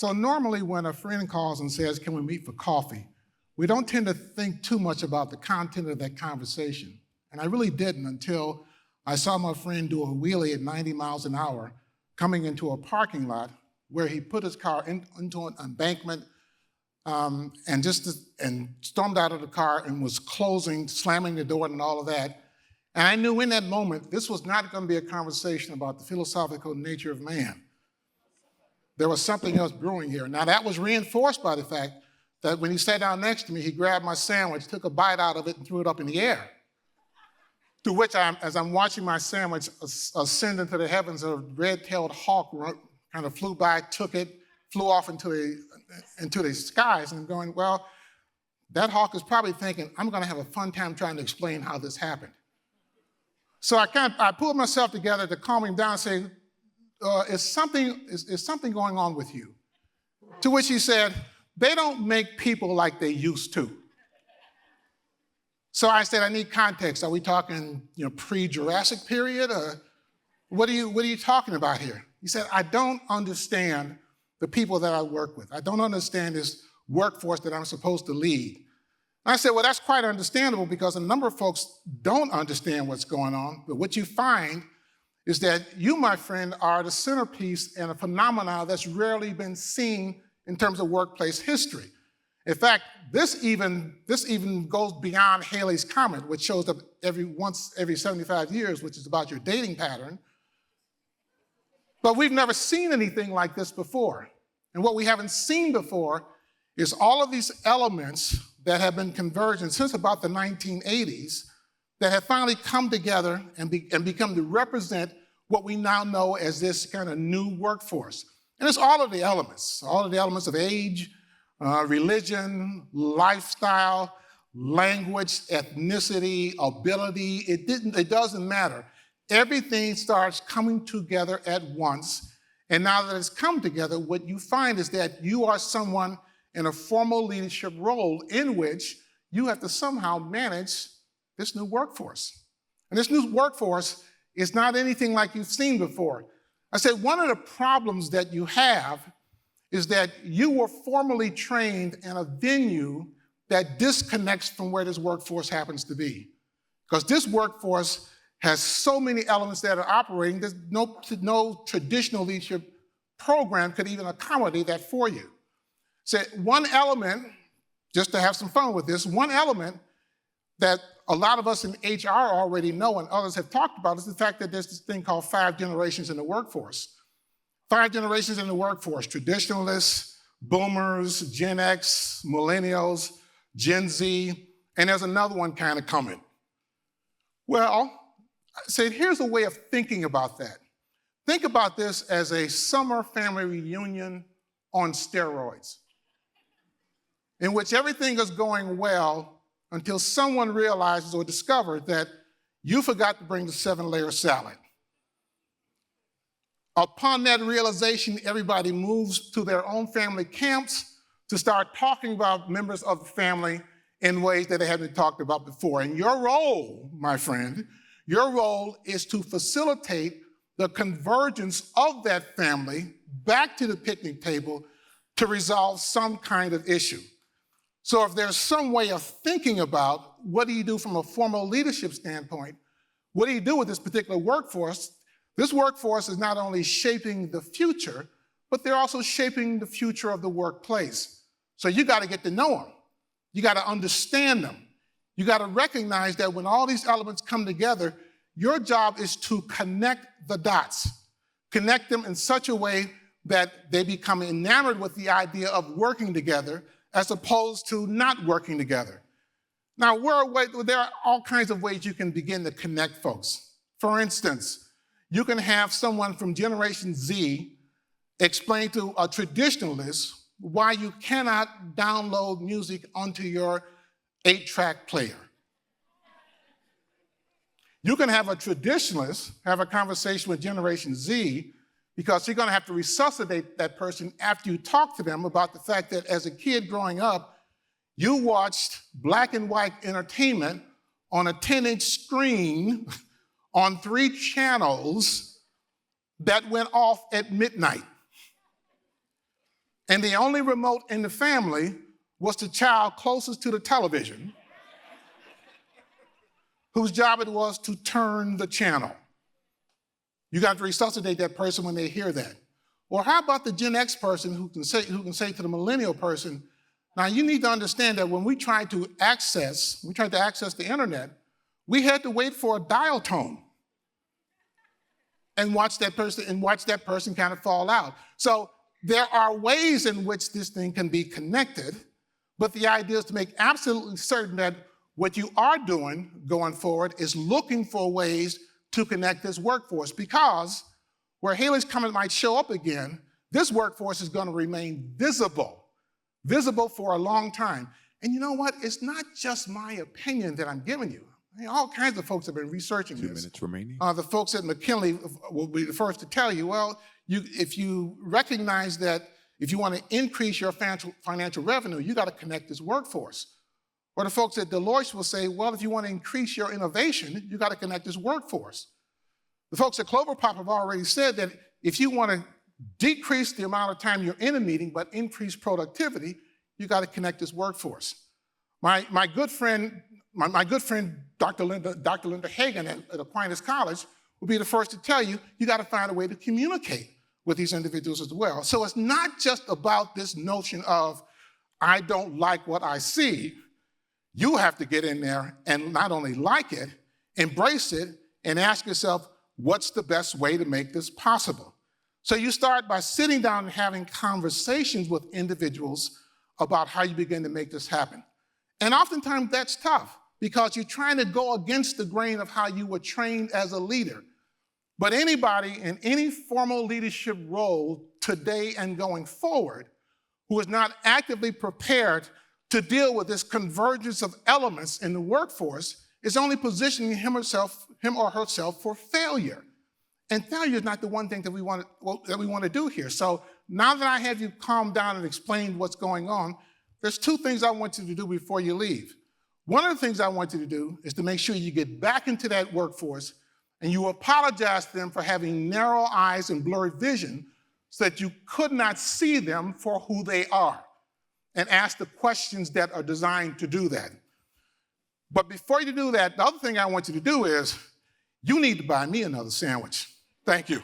So normally when a friend calls and says, can we meet for coffee, we don't tend to think too much about the content of that conversation. And I really didn't until I saw my friend do a wheelie at 90 miles an hour coming into a parking lot where he put his car into an embankment and stormed out of the car and was slamming the door and all of that. And I knew in that moment, this was not going to be a conversation about the philosophical nature of man. There was something else brewing here. Now that was reinforced by the fact that when he sat down next to me, he grabbed my sandwich, took a bite out of it, and threw it up in the air. To which, as I'm watching my sandwich ascend into the heavens, a red-tailed hawk kind of flew by, took it, flew off into the skies, and I'm going, well, that hawk is probably thinking, I'm going to have a fun time trying to explain how this happened. So I pulled myself together to calm him down and say, is something going on with you? To which he said, they don't make people like they used to. So I said, I need context. Are we talking, pre-Jurassic period? Or what are you talking about here? He said, I don't understand the people that I work with. I don't understand this workforce that I'm supposed to lead. And I said, well, that's quite understandable because a number of folks don't understand what's going on. But what you find is that you, my friend, are the centerpiece and a phenomenon that's rarely been seen in terms of workplace history. In fact, this even goes beyond Haley's comment, which shows up every 75 years, which is about your dating pattern. But we've never seen anything like this before. And what we haven't seen before is all of these elements that have been convergent since about the 1980s that have finally come together and become to represent what we now know as this kind of new workforce. And it's all of the elements of age, religion, lifestyle, language, ethnicity, ability. It doesn't matter. Everything starts coming together at once. And now that it's come together, what you find is that you are someone in a formal leadership role in which you have to somehow manage this new workforce. And this new workforce is not anything like you've seen before. I said one of the problems that you have is that you were formally trained in a venue that disconnects from where this workforce happens to be. Because this workforce has so many elements that are operating, there's no traditional leadership program could even accommodate that for you. So one element, just to have some fun with this, one element that a lot of us in HR already know and others have talked about is the fact that there's this thing called 5 generations in the workforce. 5 generations in the workforce: traditionalists, boomers, Gen X, millennials, Gen Z, and there's another one kind of coming. Well, I said, here's a way of thinking about that. Think about this as a summer family reunion on steroids, in which everything is going well until someone realizes or discovers that you forgot to bring the 7-layer salad. Upon that realization, everybody moves to their own family camps to start talking about members of the family in ways that they hadn't talked about before. And your role, my friend, your role is to facilitate the convergence of that family back to the picnic table to resolve some kind of issue. So if there's some way of thinking about what do you do from a formal leadership standpoint, what do you do with this particular workforce? This workforce is not only shaping the future, but they're also shaping the future of the workplace. So you got to get to know them. You got to understand them. You got to recognize that when all these elements come together, your job is to connect the dots, connect them in such a way that they become enamored with the idea of working together as opposed to not working together. Now, there are all kinds of ways you can begin to connect folks. For instance, you can have someone from Generation Z explain to a traditionalist why you cannot download music onto your 8-track player. You can have a traditionalist have a conversation with Generation Z because you're going to have to resuscitate that person after you talk to them about the fact that as a kid growing up, you watched black and white entertainment on a 10-inch screen on 3 channels that went off at midnight. And the only remote in the family was the child closest to the television, whose job it was to turn the channel. You got to resuscitate that person when they hear that. Or how about the Gen X person who can say to the millennial person, now you need to understand that when we tried to access the internet, we had to wait for a dial tone and watch that person kind of fall out. So there are ways in which this thing can be connected, but the idea is to make absolutely certain that what you are doing going forward is looking for ways to connect this workforce, because where Haley's comment might show up again, this workforce is going to remain visible for a long time. And you know what? It's not just my opinion that I'm giving you. I mean, all kinds of folks have been researching this. 2 minutes remaining. The folks at McKinley will be the first to tell you, well, if you recognize that if you want to increase your financial revenue, you got to connect this workforce. Or the folks at Deloitte will say, well, if you want to increase your innovation, you got to connect this workforce. The folks at Cloverpop have already said that if you want to decrease the amount of time you're in a meeting but increase productivity, you got to connect this workforce. My good friend, Dr. Linda Hagan at Aquinas College will be the first to tell you, you got to find a way to communicate with these individuals as well. So it's not just about this notion of, I don't like what I see. You have to get in there and not only like it, embrace it, and ask yourself, what's the best way to make this possible? So you start by sitting down and having conversations with individuals about how you begin to make this happen. And oftentimes that's tough because you're trying to go against the grain of how you were trained as a leader. But anybody in any formal leadership role today and going forward who is not actively prepared to deal with this convergence of elements in the workforce is only positioning him or herself for failure. And failure is not the one thing that we want to do here. So now that I have you calm down and explained what's going on, there's two things I want you to do before you leave. One of the things I want you to do is to make sure you get back into that workforce and you apologize to them for having narrow eyes and blurred vision so that you could not see them for who they are, and ask the questions that are designed to do that. But before you do that, the other thing I want you to do is you need to buy me another sandwich. Thank you.